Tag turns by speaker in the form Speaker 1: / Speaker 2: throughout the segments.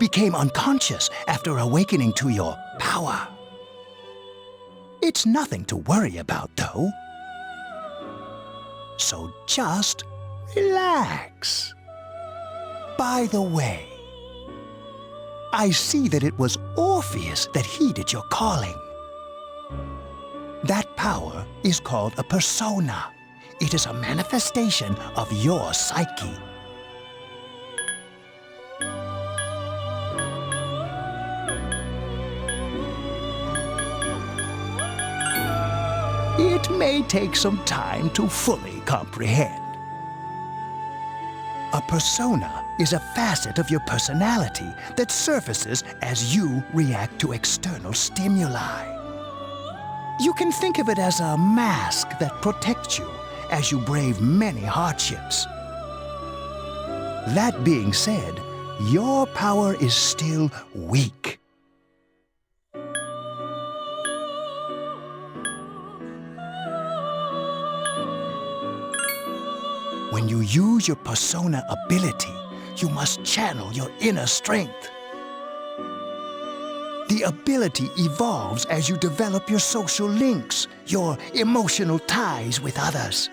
Speaker 1: became unconscious after awakening to your power. It's nothing to worry about, though. So just relax. By the way, I see that it was Orpheus that heeded your calling. That power is called a persona. It is a manifestation of your psyche. It may take some time to fully comprehend. A persona is a facet of your personality that surfaces as you react to external stimuli. You can think of it as a mask that protects you as you brave many hardships. That being said, your power is still weak. When you use your persona ability, you must channel your inner strength. The ability evolves as you develop your social links, your emotional ties with others.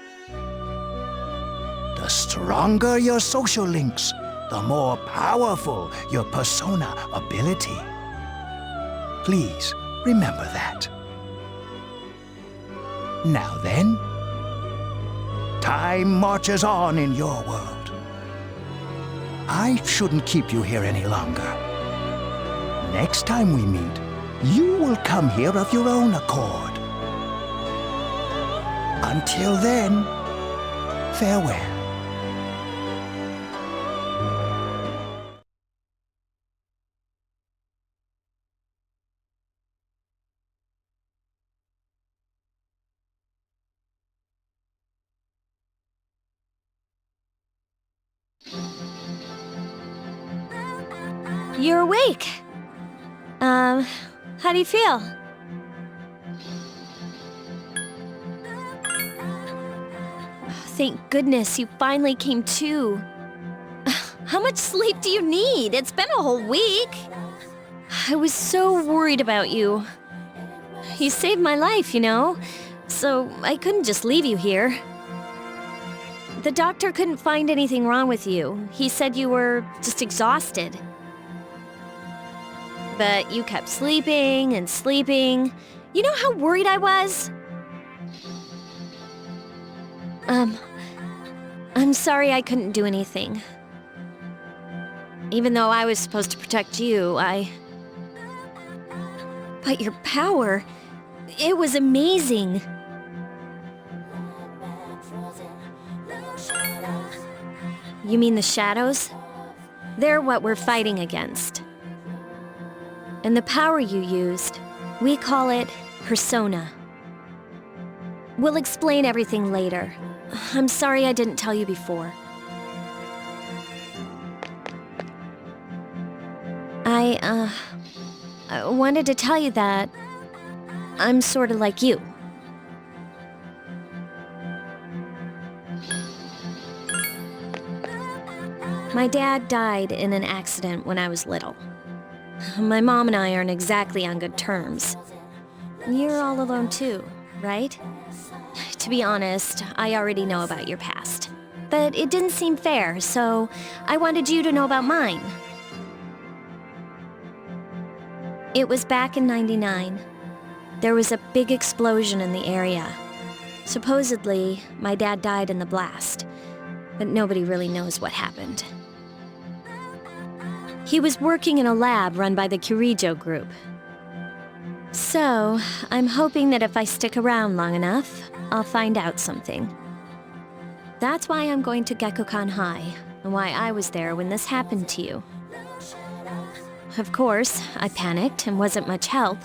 Speaker 1: The stronger your social links, the more powerful your persona ability. Please remember that. Now then, time marches on in your world. I shouldn't keep you here any longer. Next time we meet, you will come here of your own accord. Until then, farewell.
Speaker 2: You're awake. How do you feel? Thank goodness you finally came to. How much sleep do you need? It's been a whole week. I was so worried about you. You saved my life, you know, so I couldn't just leave you here. The doctor couldn't find anything wrong with you. He said you were just exhausted. But you kept sleeping and sleeping. You know how worried I was? I'm sorry I couldn't do anything. Even though I was supposed to protect you, But your power, it was amazing. You mean the shadows? They're what we're fighting against. And the power you used, we call it persona. We'll explain everything later. I'm sorry I didn't tell you before. I wanted to tell you that I'm sort of like you. My dad died in an accident when I was little. My mom and I aren't exactly on good terms. You're all alone too, right? To be honest, I already know about your past. But it didn't seem fair, so I wanted you to know about mine. It was back in '99. There was a big explosion in the area. Supposedly, my dad died in the blast, but nobody really knows what happened. He was working in a lab run by the Curijo group. So, I'm hoping that if I stick around long enough, I'll find out something. That's why I'm going to Gekkoukan High, and why I was there when this happened to you. Of course, I panicked and wasn't much help.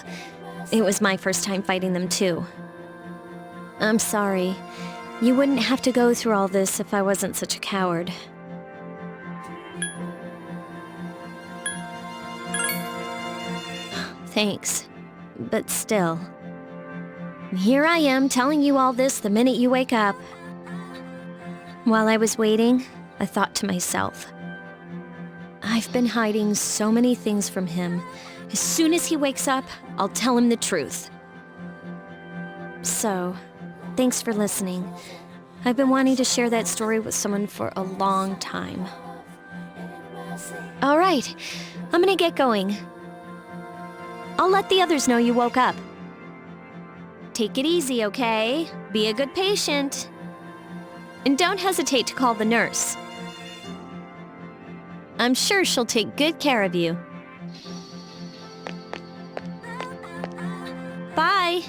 Speaker 2: It was my first time fighting them too. I'm sorry. You wouldn't have to go through all this if I wasn't such a coward. Thanks. But still. Here I am telling you all this the minute you wake up. While I was waiting, I thought to myself, I've been hiding so many things from him. As soon as he wakes up, I'll tell him the truth. So, thanks for listening. I've been wanting to share that story with someone for a long time. All right, I'm gonna get going. I'll let the others know you woke up. Take it easy, okay? Be a good patient. And don't hesitate to call the nurse. I'm sure she'll take good care of you. Bye.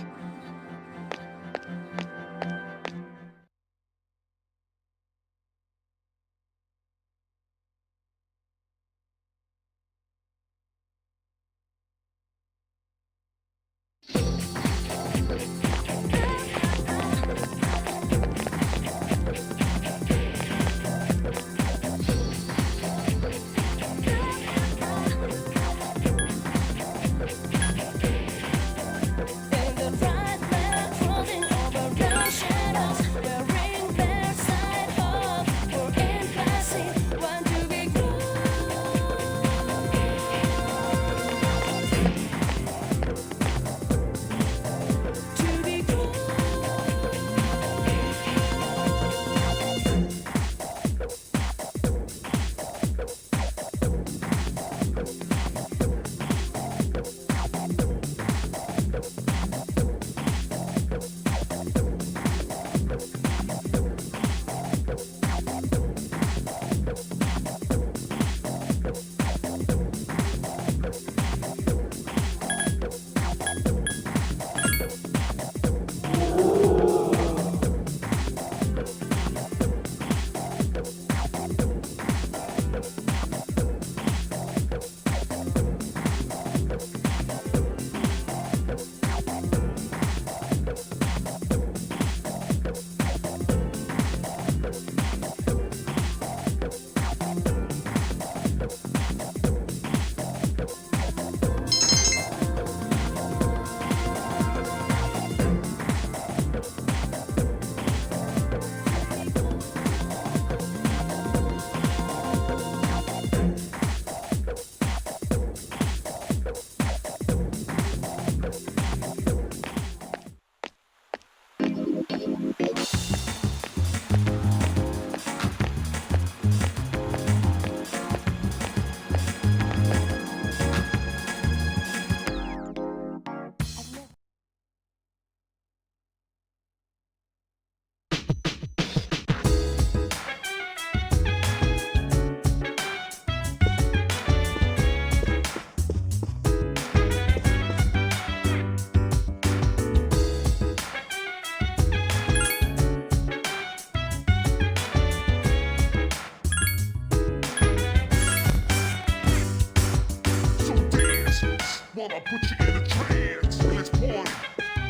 Speaker 3: While I put you in a trance, let's party.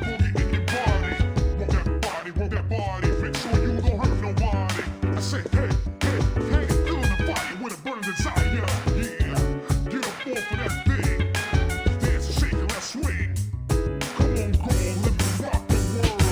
Speaker 3: Boogie in your body. Work that body. Make sure you don't hurt nobody. I say, hey, feel the fire with a burning desire. Yeah, get up off of that thing. Dance and shake and let's swing. Come on, girl, let me rock the world.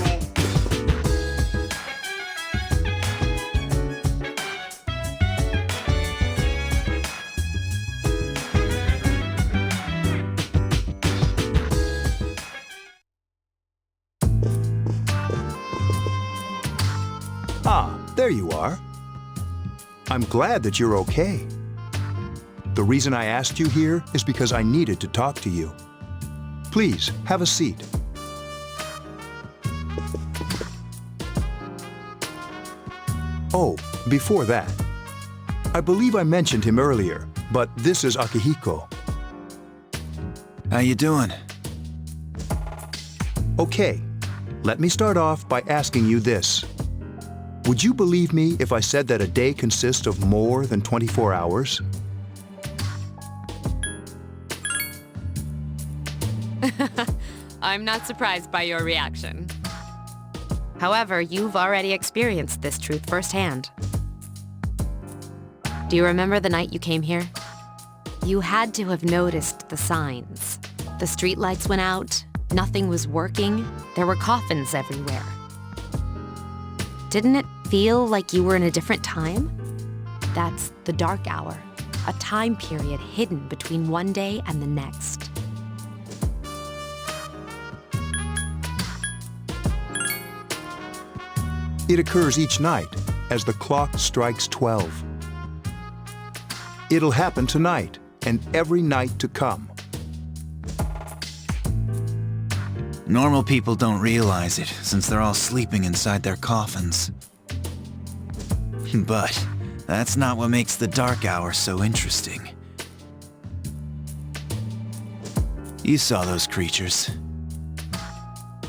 Speaker 1: Ah, there you are. I'm glad that you're okay. The reason I asked you here is because I needed to talk to you. Please, have a seat. Oh, before that, I believe I mentioned him earlier, but this is Akihiko.
Speaker 4: How you doing?
Speaker 1: Okay, let me start off by asking you this. Would you believe me if I said that a day consists of more than 24 hours?
Speaker 5: I'm not surprised by your reaction. However, you've already experienced this truth firsthand. Do you remember the night you came here? You had to have noticed the signs. The streetlights went out, nothing was working, there were coffins everywhere. Didn't it feel like you were in a different time? That's the dark hour. a time period hidden between one day and the next.
Speaker 1: It occurs each night as the clock strikes 12. It'll happen tonight and every night to come.
Speaker 4: Normal people don't realize it, since they're all sleeping inside their coffins. But that's not what makes the dark hour so interesting. You saw those creatures.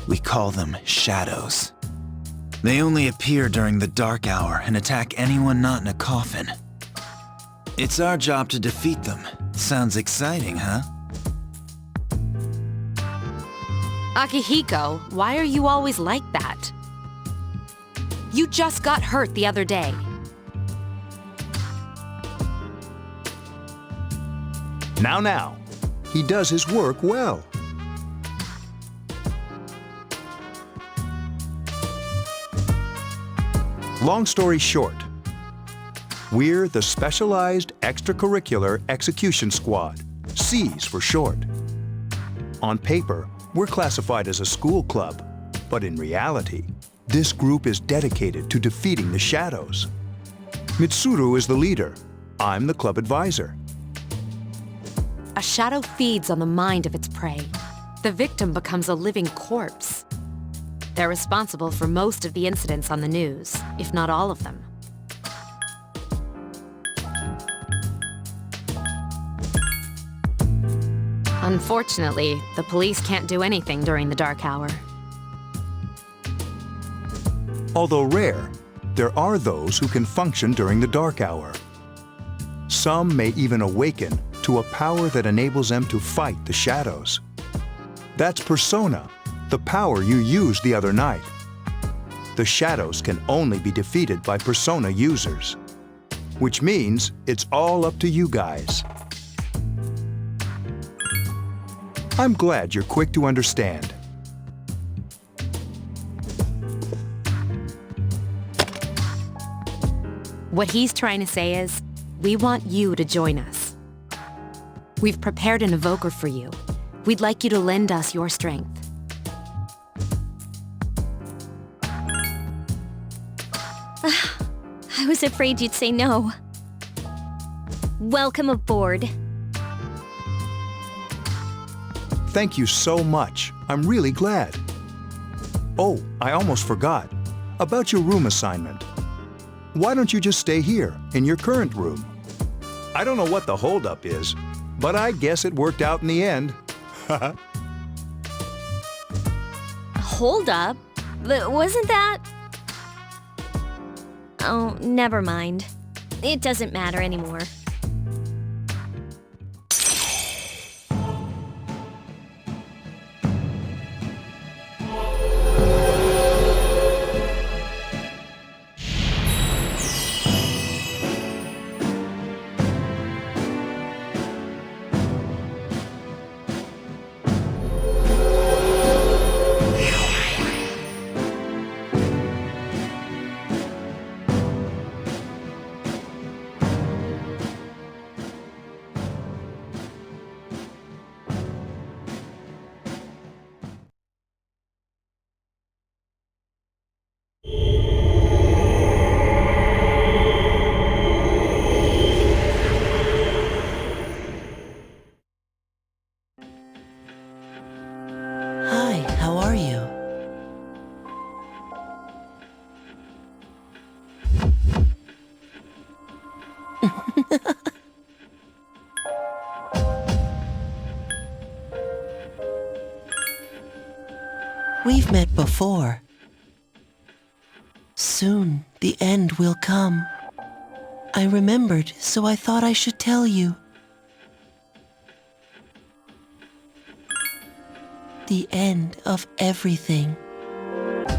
Speaker 4: We call them shadows. They only appear during the dark hour and attack anyone not in a coffin. It's our job to defeat them. Sounds exciting, huh?
Speaker 5: Akihiko, why are you always like that? You just got hurt the other day.
Speaker 1: Now, he does his work well. Long story short, we're the Specialized Extracurricular Execution Squad, SEAS for short. On paper, we're classified as a school club, but in reality, this group is dedicated to defeating the shadows. Mitsuru is the leader. I'm the club advisor.
Speaker 5: A shadow feeds on the mind of its prey. The victim becomes a living corpse. They're responsible for most of the incidents on the news, if not all of them. Unfortunately, the police can't do anything during the dark hour.
Speaker 1: Although rare, there are those who can function during the dark hour. Some may even awaken to a power that enables them to fight the shadows. That's persona, the power you used the other night. The shadows can only be defeated by persona users, which means it's all up to you guys. I'm glad you're quick to understand.
Speaker 5: What he's trying to say is, we want you to join us. We've prepared an evoker for you. We'd like you to lend us your strength.
Speaker 2: I was afraid you'd say no. Welcome aboard.
Speaker 1: Thank you so much. I'm really glad. Oh, I almost forgot. About your room assignment. Why don't you just stay here, in your current room? I don't know what the holdup is, but I guess it worked out in the end.
Speaker 2: Hold up. Wasn't that... Oh, never mind. It doesn't matter anymore.
Speaker 6: We've met before. Soon the end will come. I remembered, so I thought I should tell you. The end of everything.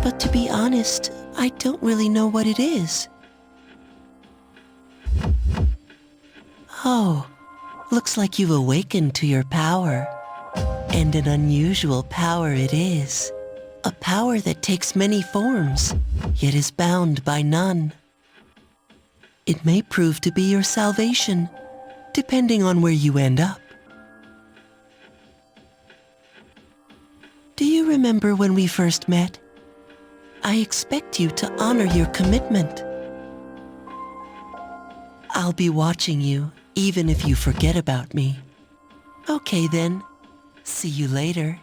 Speaker 6: But to be honest, I don't really know what it is. Oh, looks like you've awakened to your power. And an unusual power it is. A power that takes many forms, yet is bound by none. It may prove to be your salvation, depending on where you end up. Do you remember when we first met? I expect you to honor your commitment. I'll be watching you, even if you forget about me. Okay then, see you later.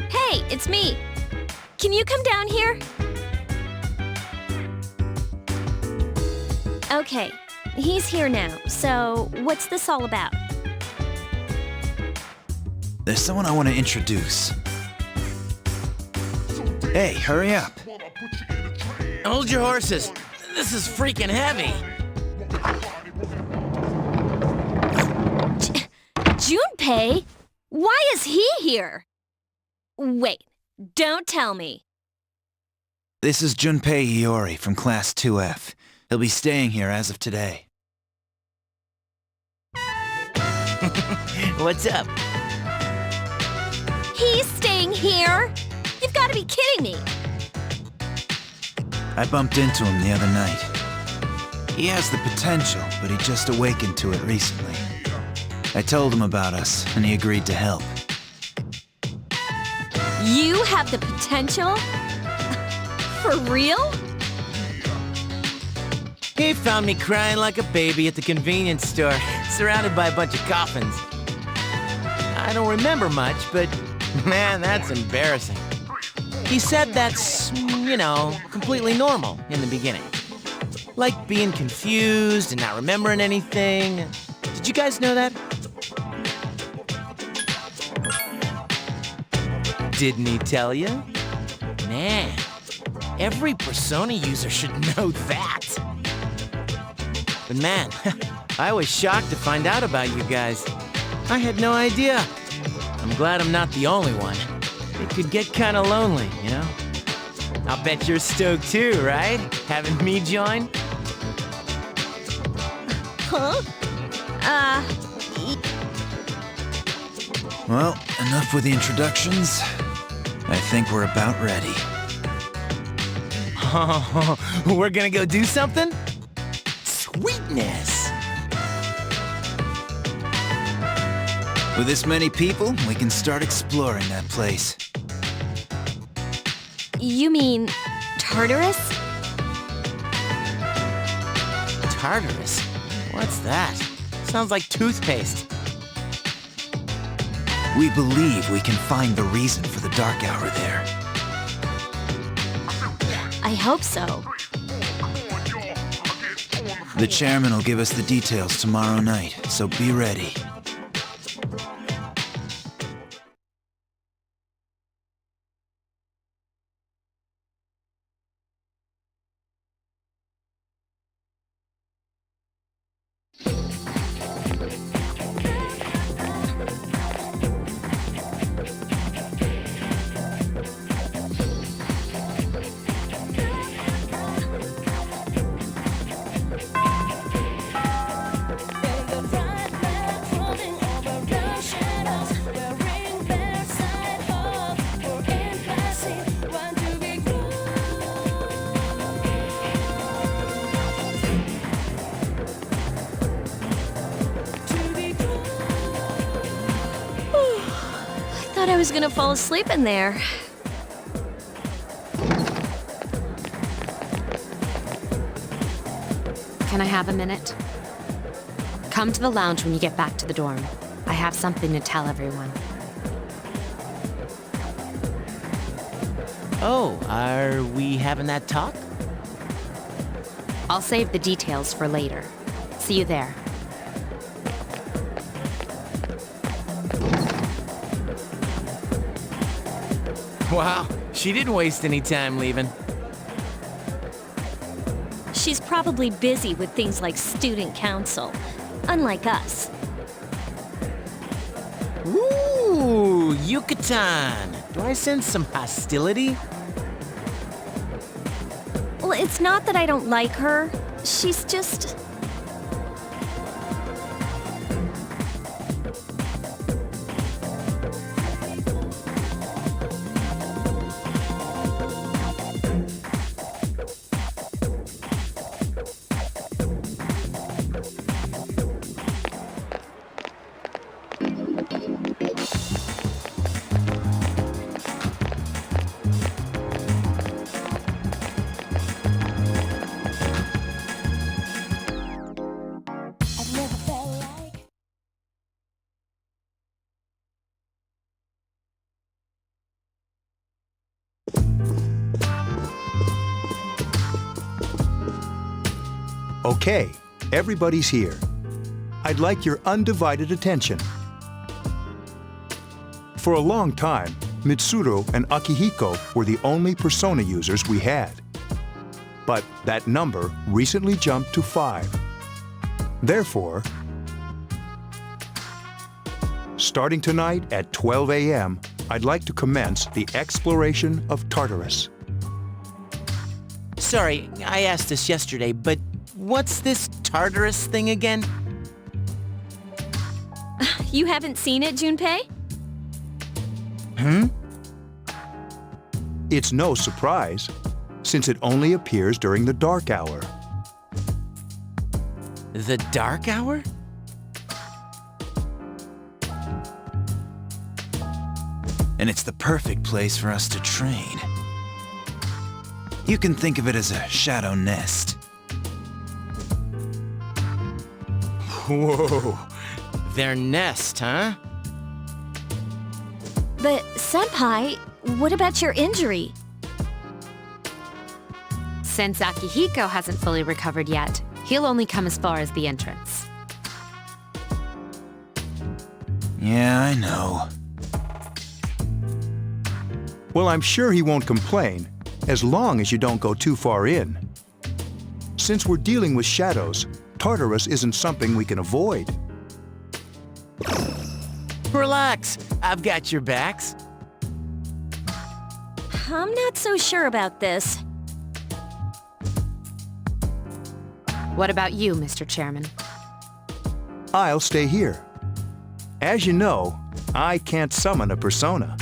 Speaker 2: Hey, it's me. Can you come down here? Okay, he's here now. So, what's this all about?
Speaker 4: There's someone I want to introduce. Hey, hurry up.
Speaker 7: Hold your horses. This is freaking heavy.
Speaker 2: Junpei? Why is he here? Wait, don't tell me.
Speaker 4: This is Junpei Iori from Class 2F. He'll be staying here as of today.
Speaker 7: What's up?
Speaker 2: He's staying here? You've got to be kidding me.
Speaker 4: I bumped into him the other night. He has the potential, but he just awakened to it recently. I told him about us, and he agreed to help.
Speaker 2: You have the potential? For real?
Speaker 7: He found me crying like a baby at the convenience store, surrounded by a bunch of coffins. I don't remember much, but man, that's embarrassing. He said that's, completely normal in the beginning. Like being confused and not remembering anything. Did you guys know that? Didn't he tell you? Man, every Persona user should know that. But man, I was shocked to find out about you guys. I had no idea. I'm glad I'm not the only one. It could get kind of lonely, I'll bet you're stoked too, right? Having me join?
Speaker 2: Huh?
Speaker 4: Well, enough with the introductions. I think we're about ready.
Speaker 7: Oh, we're gonna go do something? Sweetness!
Speaker 4: With this many people, we can start exploring that place.
Speaker 2: You mean Tartarus?
Speaker 7: Tartarus? What's that? Sounds like toothpaste.
Speaker 4: We believe we can find the reason for the dark hour there.
Speaker 2: I hope so.
Speaker 4: The chairman will give us the details tomorrow night, so be ready.
Speaker 2: I was gonna fall asleep in there.
Speaker 5: Can I have a minute? Come to the lounge when you get back to the dorm. I have something to tell everyone.
Speaker 7: Oh, are we having that talk?
Speaker 5: I'll save the details for later. See you there.
Speaker 7: Wow, she didn't waste any time leaving.
Speaker 2: She's probably busy with things like student council. unlike us.
Speaker 7: Ooh, Yucatan. Do I sense some hostility?
Speaker 2: Well, it's not that I don't like her. She's just...
Speaker 1: Okay, everybody's here. I'd like your undivided attention. For a long time, Mitsuru and Akihiko were the only persona users we had. But that number recently jumped to 5. Therefore, starting tonight at 12 a.m., I'd like to commence the exploration of Tartarus.
Speaker 7: Sorry, I asked this yesterday, but what's this Tartarus thing again?
Speaker 2: You haven't seen it, Junpei?
Speaker 1: It's no surprise, since it only appears during the dark hour.
Speaker 7: The dark hour?
Speaker 4: And it's the perfect place for us to train. You can think of it as a shadow nest.
Speaker 7: Whoa, their nest, huh?
Speaker 2: But, Senpai, what about your injury?
Speaker 5: Since Akihiko hasn't fully recovered yet, he'll only come as far as the entrance.
Speaker 4: Yeah, I know.
Speaker 1: Well, I'm sure he won't complain, as long as you don't go too far in. Since we're dealing with shadows, Tartarus isn't something we can avoid.
Speaker 7: Relax, I've got your backs.
Speaker 2: I'm not so sure about this.
Speaker 5: What about you, Mr. Chairman?
Speaker 1: I'll stay here. As you know, I can't summon a persona.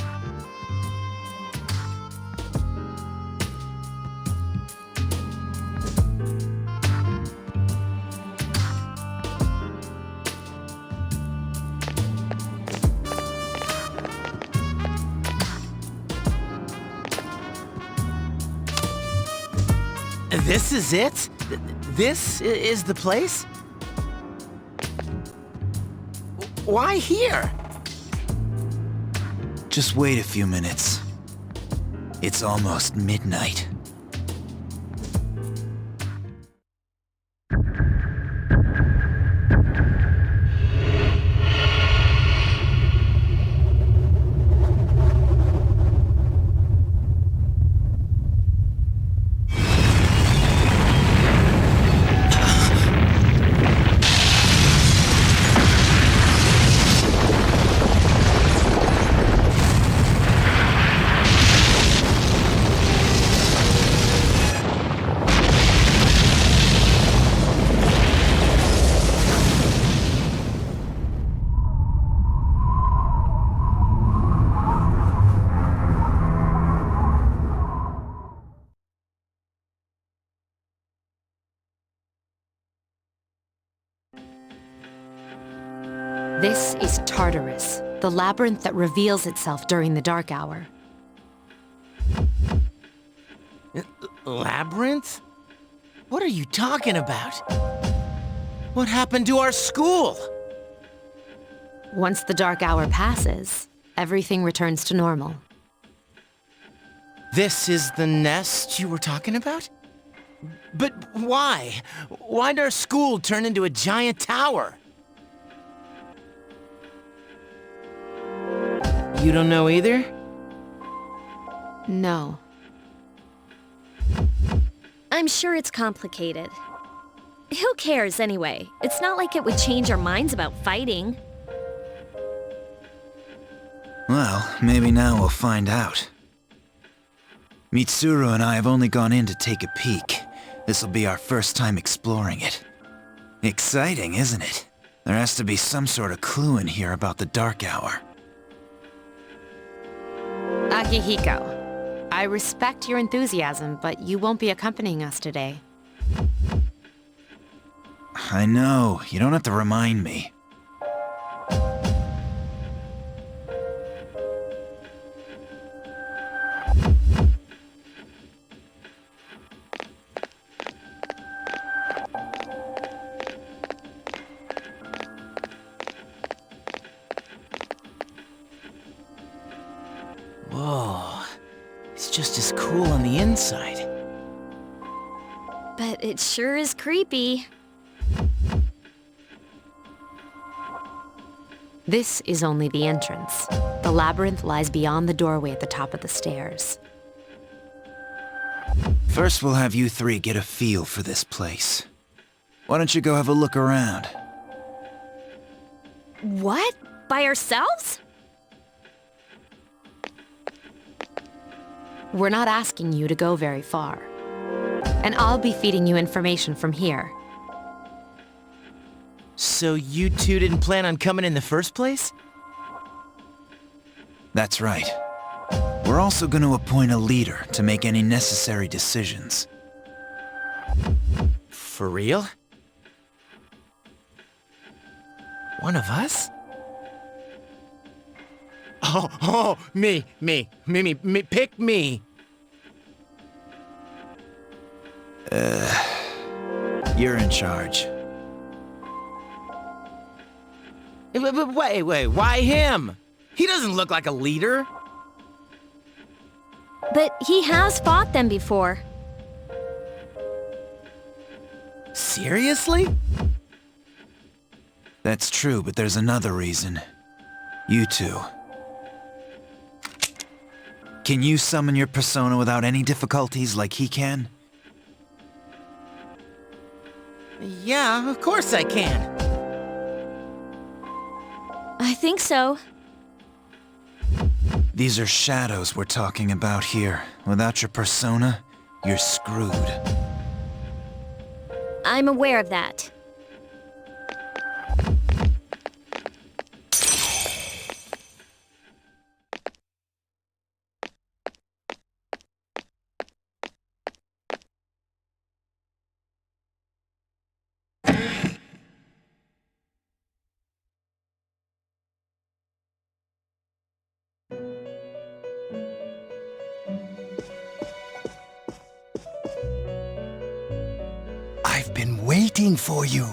Speaker 7: This is it? This is the place? Why here?
Speaker 4: Just wait a few minutes. It's almost midnight.
Speaker 5: This is Tartarus, the labyrinth that reveals itself during the dark hour.
Speaker 7: Labyrinth? What are you talking about? What happened to our school?
Speaker 5: Once the dark hour passes, everything returns to normal.
Speaker 7: This is the nest you were talking about? But why? Why'd our school turn into a giant tower? You don't know either?
Speaker 5: No.
Speaker 2: I'm sure it's complicated. Who cares anyway? It's not like it would change our minds about fighting.
Speaker 4: Well, maybe now we'll find out. Mitsuru and I have only gone in to take a peek. This'll be our first time exploring it. Exciting, isn't it? There has to be some sort of clue in here about the dark hour.
Speaker 5: Akihiko, I respect your enthusiasm, but you won't be accompanying us today.
Speaker 4: I know, you don't have to remind me.
Speaker 7: Whoa. It's just as cool on the inside.
Speaker 2: But it sure is creepy.
Speaker 5: This is only the entrance. The labyrinth lies beyond the doorway at the top of the stairs.
Speaker 4: First we'll have you three get a feel for this place. Why don't you go have a look around?
Speaker 2: What? By ourselves?
Speaker 5: We're not asking you to go very far. And I'll be feeding you information from here.
Speaker 7: So you two didn't plan on coming in the first place?
Speaker 4: That's right. We're also going to appoint a leader to make any necessary decisions.
Speaker 7: For real? One of us? Oh, me, pick me.
Speaker 4: You're in charge.
Speaker 7: Wait, why him? He doesn't look like a leader.
Speaker 2: But he has fought them before.
Speaker 7: Seriously?
Speaker 4: That's true, but there's another reason. You two. Can you summon your persona without any difficulties like he can?
Speaker 7: Yeah, of course I can.
Speaker 2: I think so.
Speaker 4: These are shadows we're talking about here. Without your persona, you're screwed.
Speaker 2: I'm aware of that.
Speaker 1: I've been waiting for you.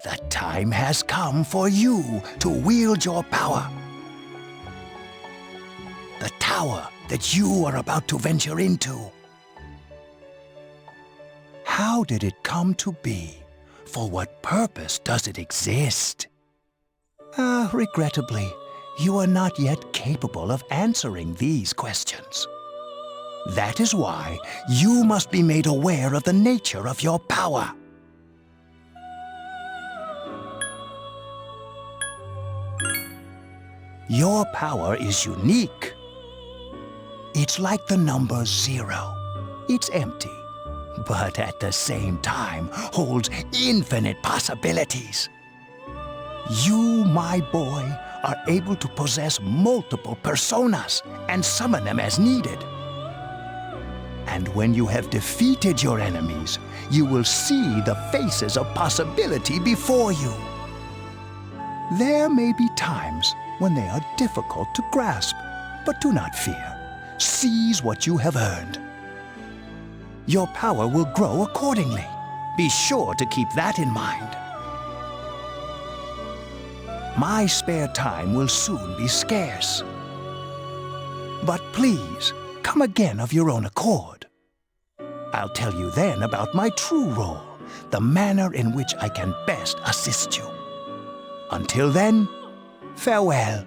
Speaker 1: The time has come for you to wield your power. The tower that you are about to venture into. How did it come to be? For what purpose does it exist? Regrettably, you are not yet capable of answering these questions. That is why you must be made aware of the nature of your power. Your power is unique. It's like the number 0. It's empty, but at the same time holds infinite possibilities. You, my boy, are able to possess multiple personas and summon them as needed. And when you have defeated your enemies, you will see the faces of possibility before you. There may be times when they are difficult to grasp, but do not fear. Seize what you have earned. Your power will grow accordingly. Be sure to keep that in mind. My spare time will soon be scarce. But please, come again of your own accord. I'll tell you then about my true role, the manner in which I can best assist you. Until then, farewell.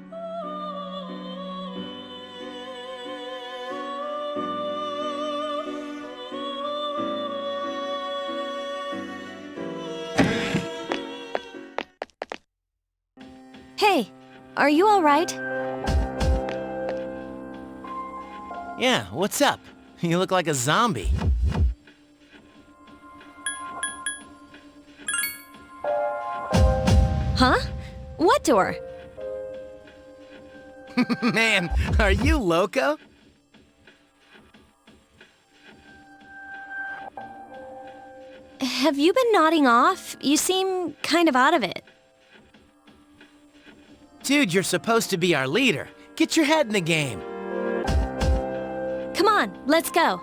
Speaker 2: are you all right?
Speaker 7: Yeah, what's up? You look like a zombie.
Speaker 2: Huh? What door?
Speaker 7: Man, are you loco?
Speaker 2: Have you been nodding off? You seem kind of out of it.
Speaker 7: Dude, you're supposed to be our leader. Get your head in the game.
Speaker 2: Come on, let's go.